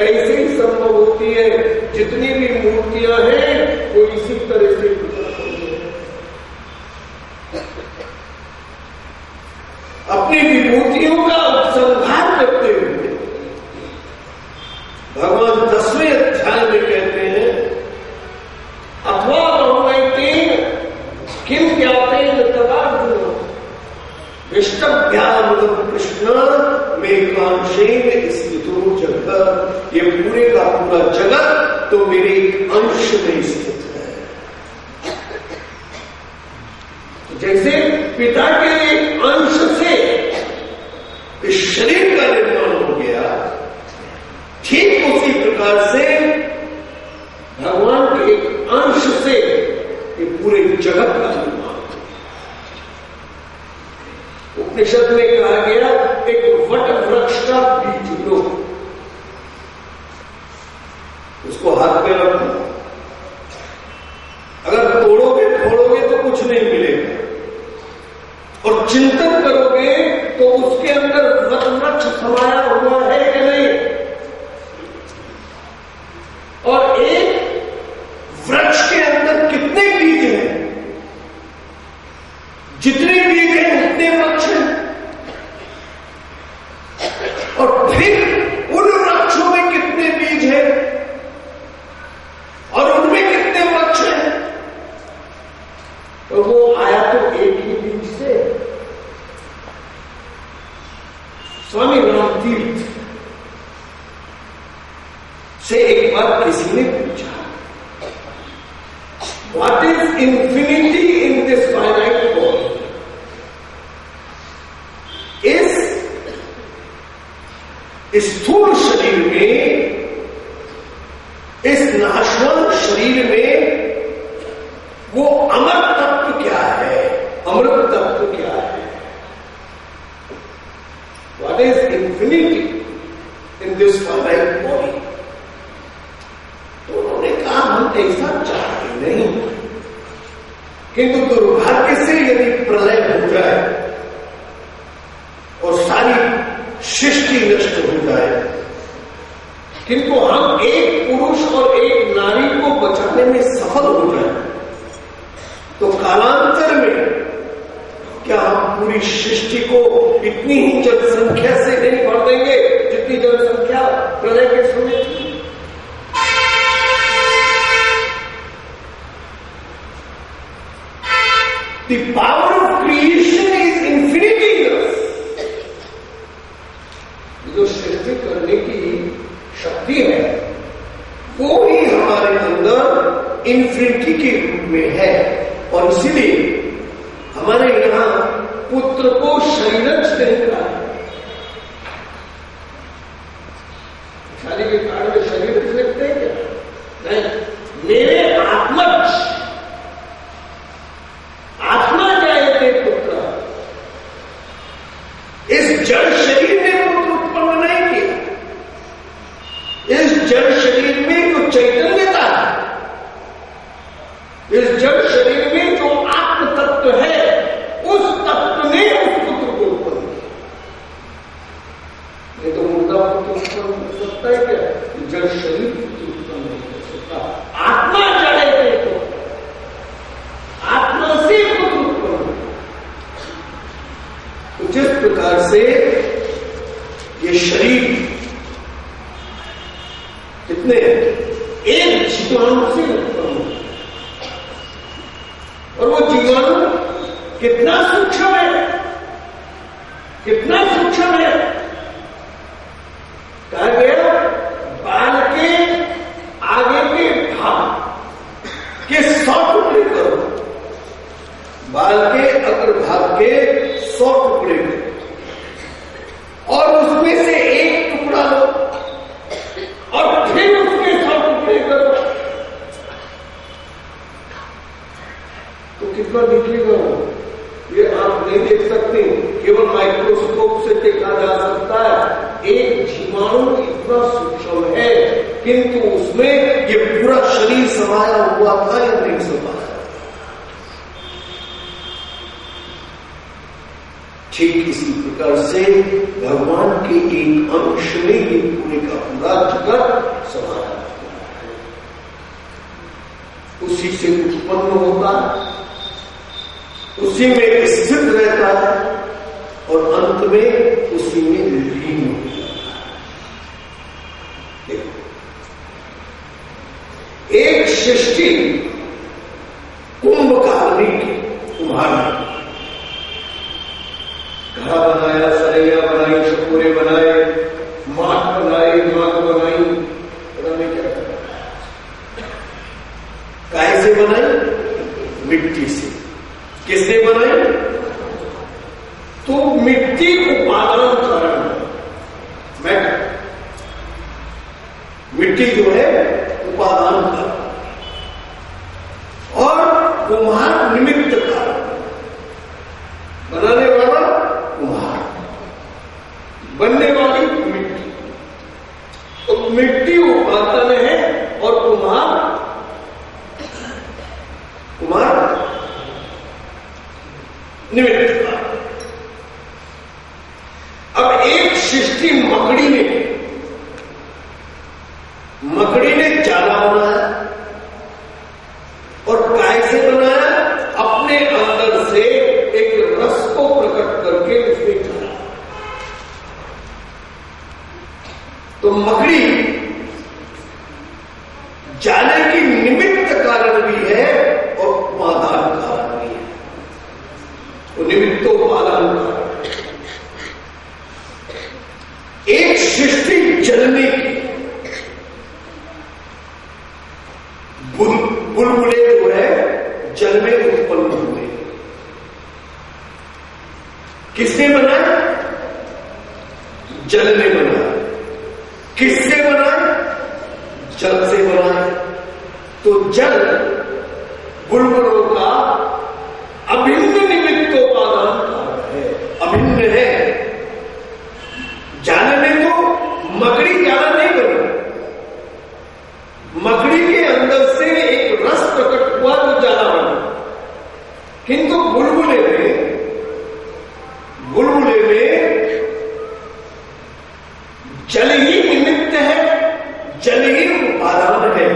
S1: ऐसे ही संभव होती है। जितनी भी मूर्तियां हैं वो इसी तरह से प्रकट होती है। अपनी विभूतियों का उपसंहार करते हुए भगवान 10वें अध्याय में कहते हैं, अथवा बहुनैतेन किम ज्ञातेन तदार्जुन विष्टभ्यामृतम् कृष्ण मेघांशेन स्थितो जगत्। ये पूरे का पूरा जगत तो मेरे अंश में स्थित है। जैसे पिता के अंश से इस शरीर का निर्माण हो गया, ठीक उसी प्रकार से भगवान के एक अंश से ये पूरे जगत का निर्माण। उपनिषद में कहा गया एक वट वृक्ष का बीज लो, उसको हाथ में रखो, अगर तोड़ोगे फोड़ोगे तो कुछ नहीं मिलेगा, और चिंतन करोगे तो उसके अंदर वट वृक्ष समाया हुआ है कि नहीं। और एक वृक्ष के अंदर कितने बीज हैं? जितने बीज हैं उतने वृक्ष हैं। और फिर उन वृक्षों में कितने बीज हैं और उनमें कितने वृक्ष हैं? तो वो आया तो एक ही बीज से, स्वामी रामतीर्थ से एक बार किसी ने पूछा, what is infinity in this finite body? इस स्थूल शरीर में, इस नाशवान शरीर में वो अमर तत्व क्या है, अमृत तत्व क्या है? What is infinity in this finite body? तो उन्होंने कहा, हम ऐसा चाहते नहीं, किंतु दुर्भाग्य से यदि प्रलय हो जाए और सारी सृष्टि नष्ट हो जाए, किंतु हम एक पुरुष और एक नारी को बचाने में सफल हो जाए, तो कालांतर में क्या हम पूरी सृष्टि को इतनी ही जनसंख्या से नहीं भर देंगे जितनी जनसंख्या प्रलय के समय थी? The power of creation is infinity in us. जो सृष्टि करने की शक्ति है वो ही हमारे अंदर इन्फिनिटी के रूप में है, और इसीलिए हमारे यहां पुत्र को शरीरज नहीं कहा। शादी के कारण में शरीर लिखते हैं क्या? नहीं, मेरे आत्मज, आत्मा जायते पुत्र। इस जड़ शरीर ने पुत्र उत्पन्न नहीं किया, इस जड़ शरीर में जो चैतन्यता है, इस जड़ शरीर में जो आत्म तत्व है, उस तत्व ने उस पुत्र को उत्पन्न किया। नहीं तो मुर्दा पुत्र उत्पन्न कर सकता है क्या? जड़ शरीर पुत्र उत्पन्न नहीं कर सकता। आत्मा जायते पुत्र, आत्मा से पुत्र उत्पन्न। तो जिस प्रकार से ये शरीर कितने एक जीवाणु से उत्पन्न, और वो जीवाणु कितना सूक्ष्म है, कितना सूक्ष्म है। कहा गया बाल के आगे के भाग के 100 टुकड़े करो, बाल के अग्रभाग के 100 टुकड़े करो, और उसमें से एक टुकड़ा लो और फिर उसके 100 टुकड़े करो, तो कितना निकलेगा वो? ये आप नहीं देख सकते, केवल माइक्रोस्कोप से देखा जा सकता है। एक जीवाणु इतना सूक्ष्म है, किंतु उसमें ये पूरा शरीर समाया हुआ था या नहीं समाया? ठीक इसी प्रकार से भगवान के एक अंश में ये पूरे का पूरा जगत समाया है, उसी से उत्पन्न होता है, उसी में स्थित रहता है, और अंत में उसी में लीन हो जाता है। एक सृष्टि कुंभकारणी की कुम्हार घड़ा बनाया, सरैया बनाई, शकोरे बनाए, माट बनाई, माट बनाई, पता नहीं क्या काय से बनाई? मिट्टी से। किसने बनाई? तो मिट्टी उपादान कारण, मिट्टी जो है उपादान कारण, और कुम्हार निमित्त कारण, बनाने वाला कुम्हार, बनने वाली मिट्टी। तो मिट्टी उपादान है और कुम्हार निमित्त कारण। अब एक सृष्टि मकड़ी ने जाला बनाया, और काय से बनाया? अपने अंदर से एक रस को प्रकट करके उसमें जाला। तो मकड़ी जाले की निमित्त कारण भी है और उपादान कारण भी है। तो निमित्तोपादान कारण किसने बनाया? जल ने बनाया। किससे बनाया? जल से बनाया। तो जल बुलबुलों का अभिन्न निमित्तोपादान कारण है, अभिन्न है। जाल में तो मकड़ी जाल नहीं बनी, मकड़ी के अंदर से एक रस प्रकट हुआ तो जाला बना। किंतु बुलबुले में जल ही निमित्त है, जल ही उपादान है,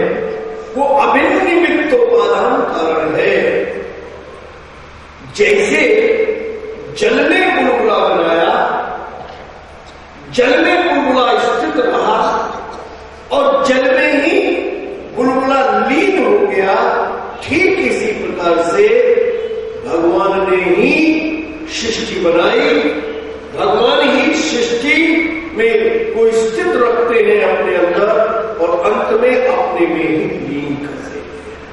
S1: वो अभिन्न निमित्तोपादान कारण है। जैसे जल ने बुलबुला बनाया, जल में बुलबुला स्थित रहा और जल में ही बुलबुला लीन हो गया, ठीक इसी प्रकार से भगवान ने ही सृष्टि बनाई, भगवान ही सृष्टि में को स्थित रखते हैं अपने अंदर और अंत में अपने में ही लीन कर देते हैं।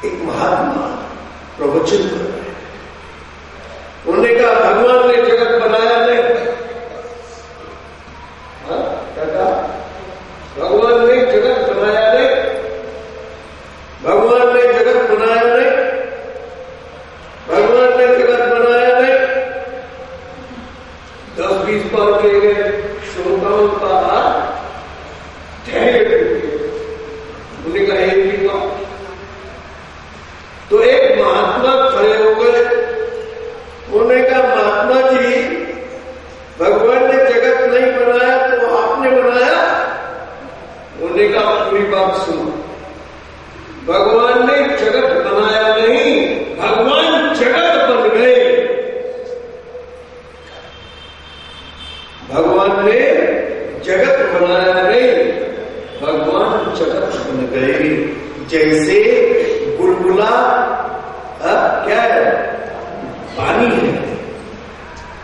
S1: एक महात्मा प्रवचन कर रहे हैं, उन्होंने कहा भगवान ने जगत बनाया नहीं। क्या कहा? भगवान ने जगत बनाया नहीं, भगवान ने जगत बनाया नहीं, भगवान ने जगत बनाया नहीं। 10-20 बार के गए श्रोताओं का धैर्य टूट गया। उन्होंने कहा एक ही बात। तो एक महात्मा खड़े हो गए, उन्होंने कहा महात्मा जी, भगवान ने जगत नहीं बनाया तो आपने बनाया? उन्होंने कहा पूरी बात सुनो, भगवान ने जगत बनाया नहीं, भगवान जगत बन गए। भगवान ने जगत बनाया नहीं, भगवान जगत बन गए। जैसे बुलबुला क्या है? पानी है,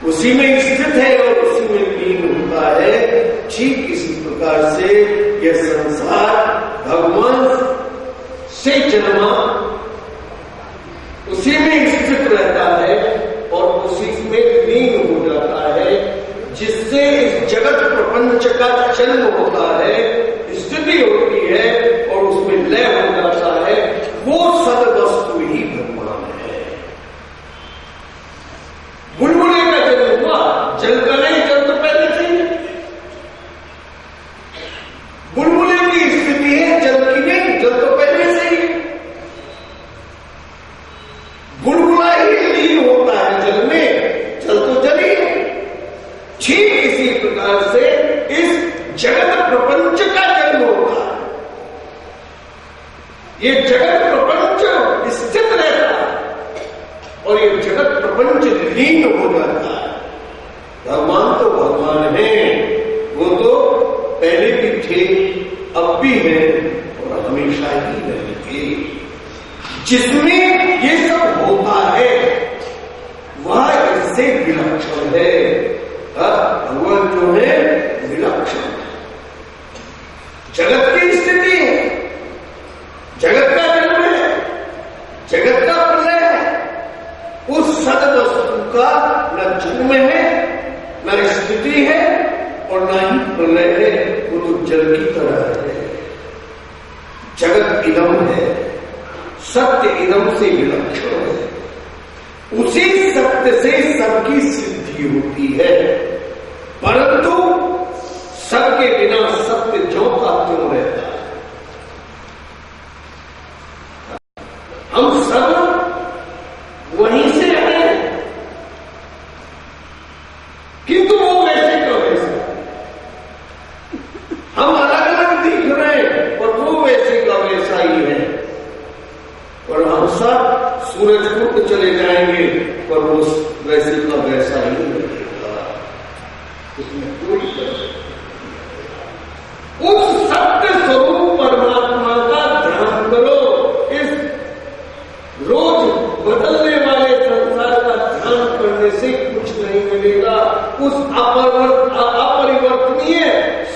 S1: उसी में स्थित है और उसी में लीन होता है। ठीक इसी प्रकार से यह संसार भगवान से जन्मा, उसी में स्थित रहता है और उसी में लीन हो जाता है, जिससे इस जगत प्रपंच का जन्म होता है, स्थिति होती है और उसमें लय हो जाता है। वो सद वस्तु ही भगवान है। बुलबुले का जन्म हुआ, जल का नहीं, जल तो पहले से ही। बुलबुले की स्थिति है, जल की नहीं, जल तो पहले से ही। बुलबुला ही लीन होता है जल में, जल तो जल ही है। ठीक इसी प्रकार से इस जगत प्रपंच का जन्म होता है। ये जगत प्रपंच स्थित रहता है और ये जगत प्रपंच लीन हो जाता है। भगवान तो भगवान है, वो तो पहले भी थे, अब भी है और हमेशा ही रहेंगे। जिसमें ये सब होता है वह इससे विलक्षण है। भगवान जो है विलक्षण है। जगत की स्थिति है, जगत का जन्म है, जगत का प्रलय है। उस सद वस्तु का न जन्म है, न स्थिति है और न ही प्रलय है। वो तो जल की तरह है। जगत इदम है, सत्य इदम से विलक्षण है। उसी सत्य से सबकी सिद्धि होती है, परंतु सबके बिना सत्य ज्यों का त्यों रहता है। हम सब वहीं से आए, किंतु वो वैसे का वैसे। हम अलग अलग दिख रहे हैं और वो वैसे का वैसा ही है। और हम सब सूरजकुंड चले जाएंगे पर वो वैसे का वैसा ही रहेगा, उसमें कोई उस सत्य स्वरूप परमात्मा का ध्यान करो। इस रोज बदलने वाले संसार का ध्यान करने से कुछ नहीं मिलेगा। उस अपरिवर्तनीय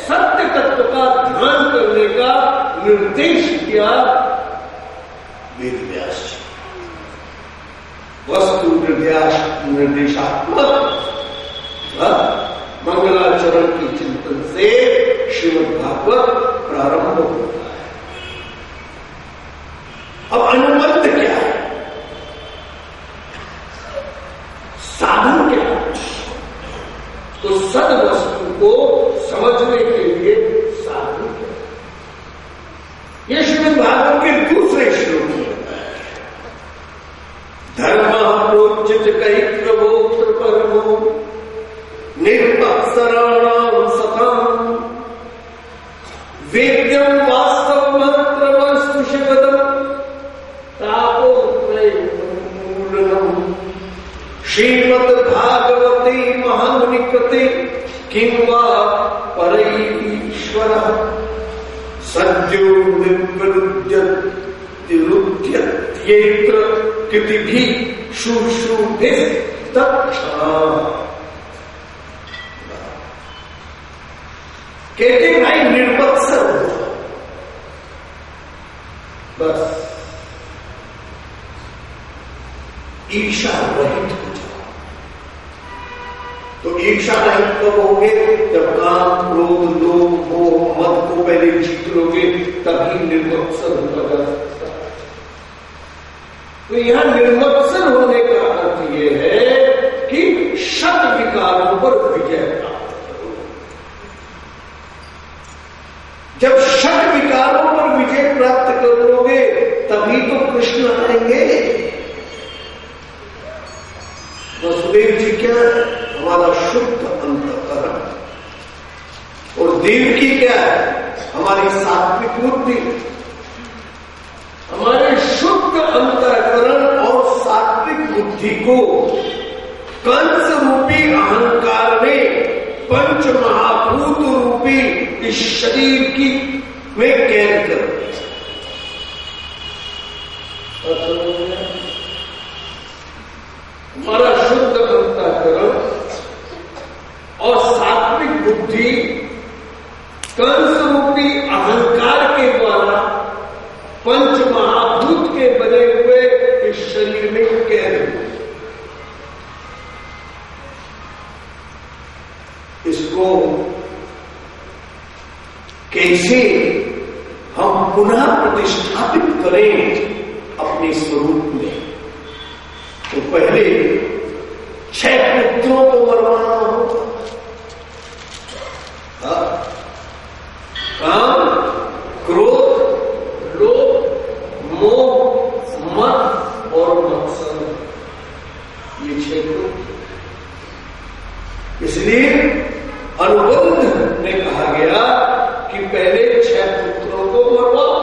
S1: सत्य तत्व का ध्यान करने का निर्देश किया वेद व्यास जी। वस्तु निर्देशात्मक मंगलाचरण के चिंतन से श्रीमद् भागवत प्रारंभ होता है। अब अनुबंध क्या है, साधन क्या है? तो सद वस्तु को समझने के लिए साधन क्या है? यह श्रीमद् भागवत के दूसरे श्लोक में बताया गया। धर्म प्रोचित कई प्रबोध परमो निर्मत्सराणाम सतम वेद्यम वास्तव मंत्र वस्तु शिवदम तापोत्रयमूलनम श्रीमद् भागवते महामुनिकृते किं वा परैश्वरः सद्यो निवृद्यत्येत्र कृतिभिः शुश्रूभिस्तत्क्षणः। कहते भाई निर्मत्सर हो जाओ, बस ईर्षा रहित हो जाओ। तो ईर्षा रहित कब होगे? जब काम क्रोध लोभ मोह मद को पहले जीत लोगे, तभी निर्मत्सर होगा जा सकता है। तो यहां निर्मत्सर होने का अर्थ यह है कि शत विकारों पर विजय प्राप्त करो। जब शत विकारों पर विजय प्राप्त करोगे तभी तो कृष्ण आएंगे। वसुदेव जी क्या? हमारा शुद्ध अंतःकरण, और देवकी क्या है? हमारी सात्विक बुद्धि। हमारे शुद्ध अंतःकरण और सात्विक बुद्धि को कंस रूपी अहंकार ने पंच महाभूत रूपी इस शरीर की में कैद कर दिया। हमारा शुद्ध अंतःकरण और सात्विक बुद्धि कंस रूपी अहंकार के द्वारा पंच महाभूत के बने हुए इस शरीर में कैद हुए। इसको कैसे हम पुनः प्रतिष्ठापित करें अपने स्वरूप में? तो पहले 6 पुत्रों को मरवाना होगा। काम क्रोध लोभ मोह मद और मत्सर, ये 6 पुत्र। इसलिए अनुबंध में कहा गया कि पहले 6 पुत्रों को मरवाओ,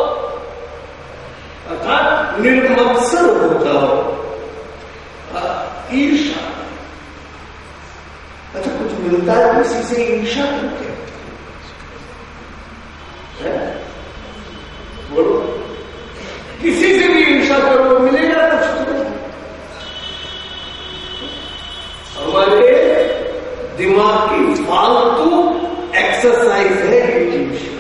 S1: अर्थात निर्मत्सर हो जाओ। ईर्षा, अच्छा कुछ मिलता है किसी से ईर्षा करके? बोलो, किसी से भी ईर्षा करो मिलेगा कुछ तुम्हें? हमारे दिमाग की फालतू एक्सरसाइज है ईर्षा।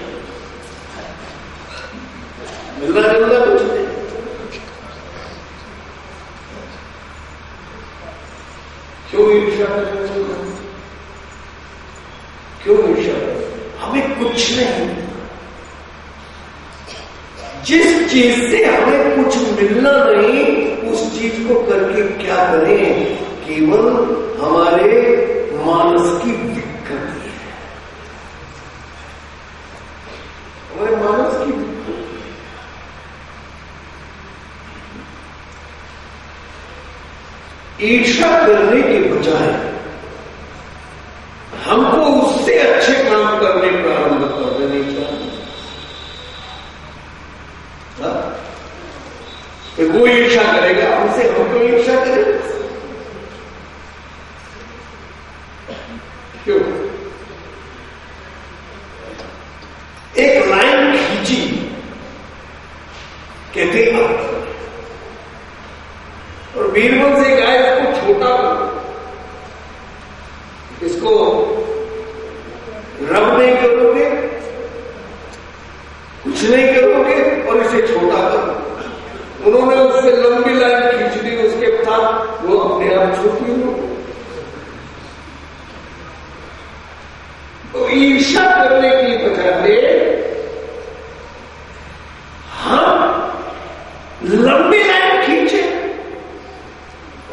S1: मिलना जुलना कुछ नहीं। क्यों ईर्षा करें? क्यों ईर्षा करें? हमें कुछ नहीं। जिस चीज से हमें कुछ मिलना नहीं, उस चीज को करके क्या करें? केवल हमारे मानस की विकृति है, हमारे मानस की विकृति। ईर्षा करने के बजाय हमको उससे अच्छे काम करने प्रारंभ कर देने चाहिए। तो वो ईर्षा करेगा हमसे, हम तो ईर्षा करेंगे। क्यों? एक लाइन खींची, कहते और बीरबल से कहा इसको छोटा करो, इसको रब नहीं करोगे, कुछ नहीं करोगे और इसे छोटा करो। उन्होंने उससे लंबी लाइन खींच दी, उसके साथ तो अपने आप छोटी हो। तो ईर्ष्या करने की बजाय हम लंबी लाइन खींचे,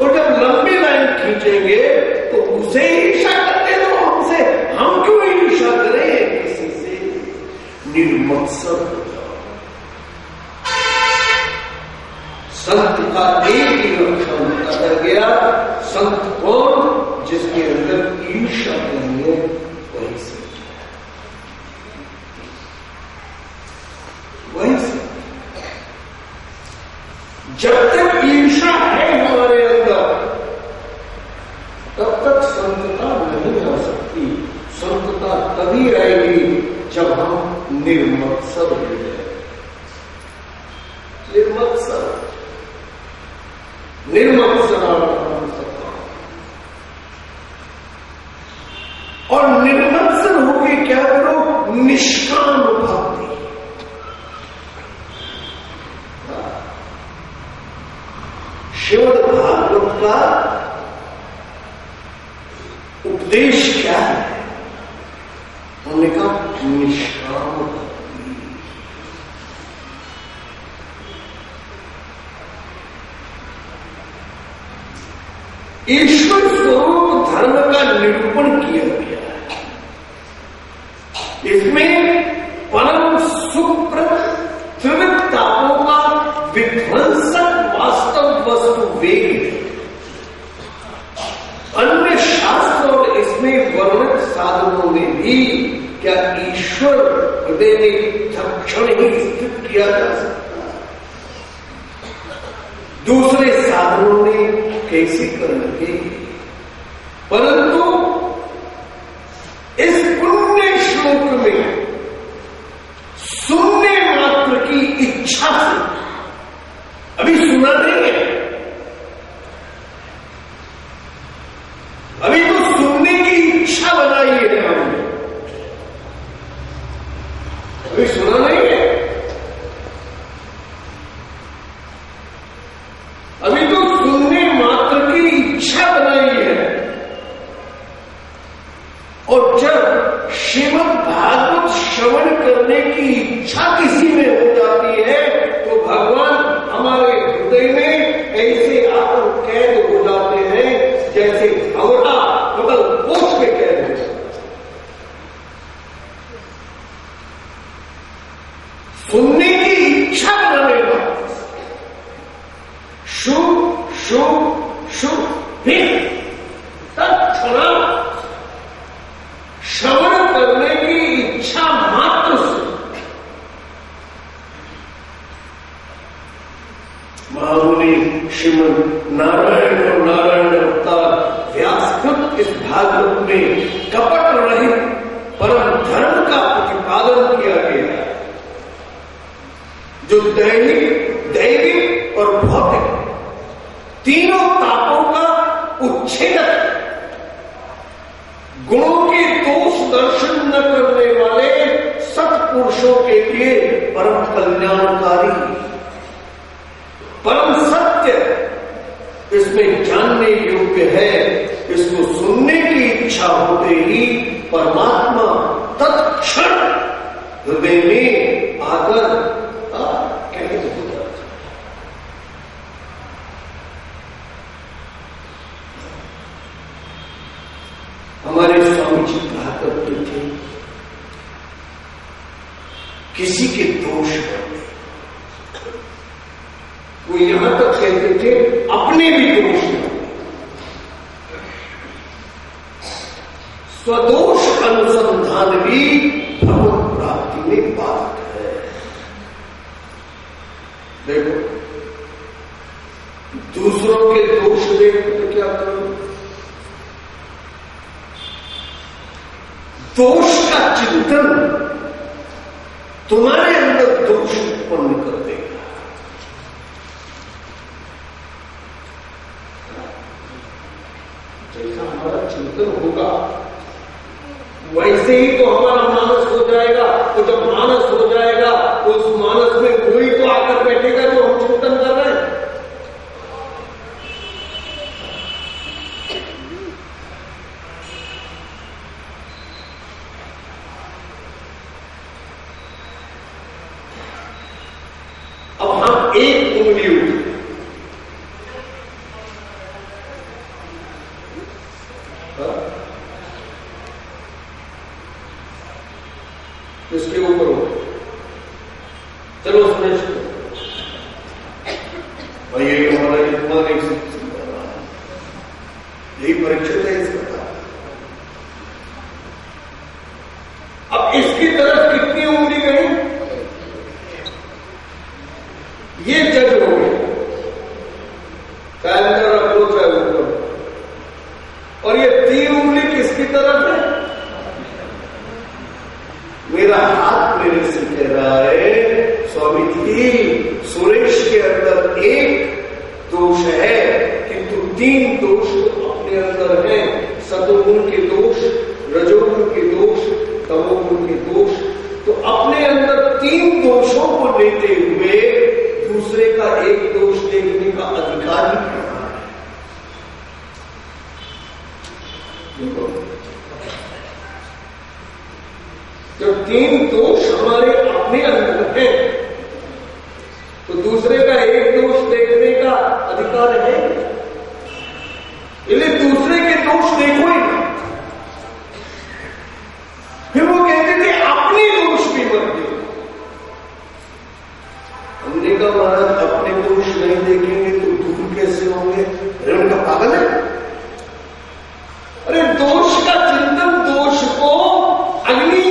S1: और जब लंबी लाइन खींचेंगे तो उसे ईर्ष्या करने दो हमसे। हम क्यों ईर्ष्या करें किसी से? निर्मत्सर हो जाओ। संत का एक ही लक्षण बताया गया, संत कौन? जिसके अंदर ईर्ष्या नहीं है, वही संत। वही संत। जब तक ईर्ष्या है हमारे अंदर, तब तक संतता नहीं आ सकती। संतता तभी आएगी जब हम निर्मत्सर हो जाए। निर्मत्सर और निर्मत्सर होके क्या करो? निष्काम भक्ति। श्रीमद् भागवत का उपदेश क्या है? उन्होंने कहा निष्काम भक्ति। ईश्वर स्वरूप धर्म का निरूपण किया गया है। इसमें परम सुप्रद त्रिविध तापों का विध्वंसक वास्तव वस्तु वेग है। अन्य शास्त्र और इसमें वर्णित साधनों में भी क्या ईश्वर हृदय में तत्क्षण ही स्थित किया जा सकता है? दूसरे साधनों ने कैसे कर लगे? परंतु इस पुण्य श्लोक में सुनने मात्र की इच्छा से, अभी सुना नहीं है, अभी तो सुनने की इच्छा बनाई है हमने, अभी सुना नहीं है, अभी तो सुनने मात्र की इच्छा बनाई है। और जब श्रीमद् भागवत श्रवण करने की इच्छा किसी में हो जाती है तो भगवान हमारे हृदय में ऐसे आकर कैद हो जाते हैं जैसे हवड़ा बगल पोष में कैद हो जाता है। सुनने की इच्छा बनाने का शुभ शुभ शुभ फिर तत्क्षण श्रवण करने की इच्छा मात्र से महामुनि श्रीमद् नारायण और नारायण अवतार व्यासकृत इस भागवत में कपट रहित परम धर्म का प्रतिपादन किया गया है, जो दैविक और भौतिक तीनों तापों का उच्छेदक, गुणों के दोष दर्शन न करने वाले सत्पुरुषों के लिए परम कल्याणकारी, परम सत्य, इसमें जानने योग्य है। इसको सुनने की इच्छा होते ही परमात्मा तत्क्षण हृदय में आकर कैद हो जाता है। हमारे स्वामी जी कहा करते थे, किसी के दोष नहीं, वो यहां तक कहते थे अपने भी दोष नहीं। स्वदोष अनुसंधान भी भगवत प्राप्ति में बात है। देखो, दूसरों के दोष देख तो क्या करो? दोष का चिंतन तुम्हारे अंदर दोष उत्पन्न कर देगा। जैसा हमारा चिंतन होगा वैसे ही तो हमारा मानस हो जाएगा। तो जब मानस हो जाएगा तो उस मानस में कोई तो आकर बैठेगा जो हम चिंतन कर रहे हैं। अब एक उंगली उठी, इसके ऊपर हो, चलो उसमें भाई ये हमारा इतना नहीं सकता, यही परीक्षित है इसका। अब इसकी तरफ कितनी उंगली गई, ये जज हो गया, चाहे अंदर रख लो चाहे ऊपर, और ये 3 उंगली किसकी तरफ है? मेरा हाथ मेरे से कह रहा है स्वामी जी, सुरेश के अंदर एक दोष है किंतु 3 दोष अपने अंदर हैं, सतोगुण के दोष, रजोगुण के दोष, तमोगुण के दोष। तो अपने अंदर 3 दोषों को लेते हुए दूसरे का एक दोष देखने का अधिकार ही नहीं। जब 3 दोष हमारे अपने अंदर है तो दूसरे का एक दोष देखने का अधिकार है, इसलिए दूसरे के दोष देखो ही ना। फिर वो कहते थे अपने दोष भी मत देखो। हमने कहा महाराज अपने दोष नहीं देखेंगे तो दूर कैसे होंगे? अरे उनका पागल है। अरे दोष का चिंतन, दोष को अग्नि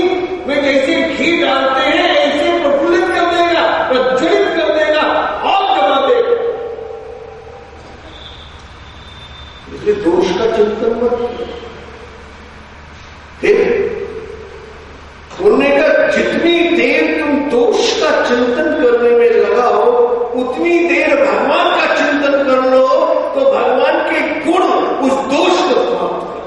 S1: में जैसे घी डालते हैं ऐसे प्रफुल्लित कर देगा, प्रज्वलित कर देगा और जमा देगा। इसलिए दोष का चिंतन मत। फिर उन्होंने कहा जितनी देर तुम दोष का चिंतन करने में लगाओ उतनी देर भगवान का चिंतन कर लो तो भगवान के गुण उस दोष को समाप्त कर।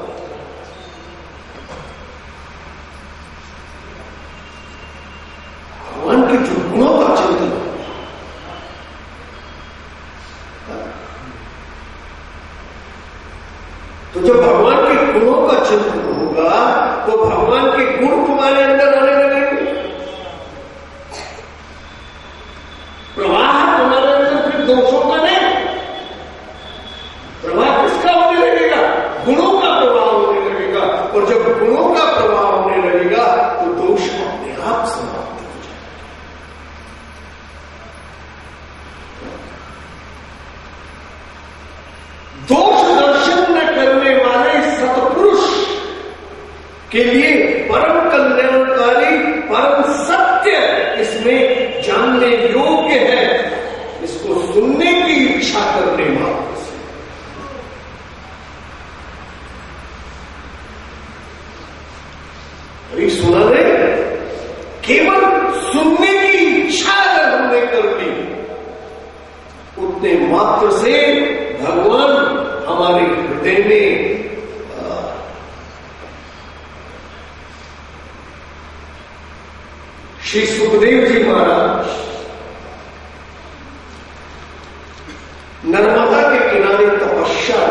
S1: भगवान के जो गुणों का चिंतन, तो जब भगवान के गुणों का चिंतन होगा तो भगवान के गुण तुम्हारे अंदर आने लगेंगे, प्रवाह तुम्हारे अंदर फिर दोषों का नहीं, प्रवाह किसका होने लगेगा? गुणों का प्रवाह होने लगेगा। और जब गुणों का प्रवाह होने लगेगा तो दोष अपने आप समाप्त हो जाएगा। दोष दर्शन न करने वाले सत्पुरुष के लिए परम कल्याणकारी, परम सत्य इसमें जानने योग्य है, इसको सुनने की इच्छा करने वाले से। अभी सुना नहीं, केवल सुनने की इच्छा अगर हमने कर ली उतने मात्र से भगवान हमारे हृदय में श्री सुखदेव जी महाराज नर्मदा के किनारे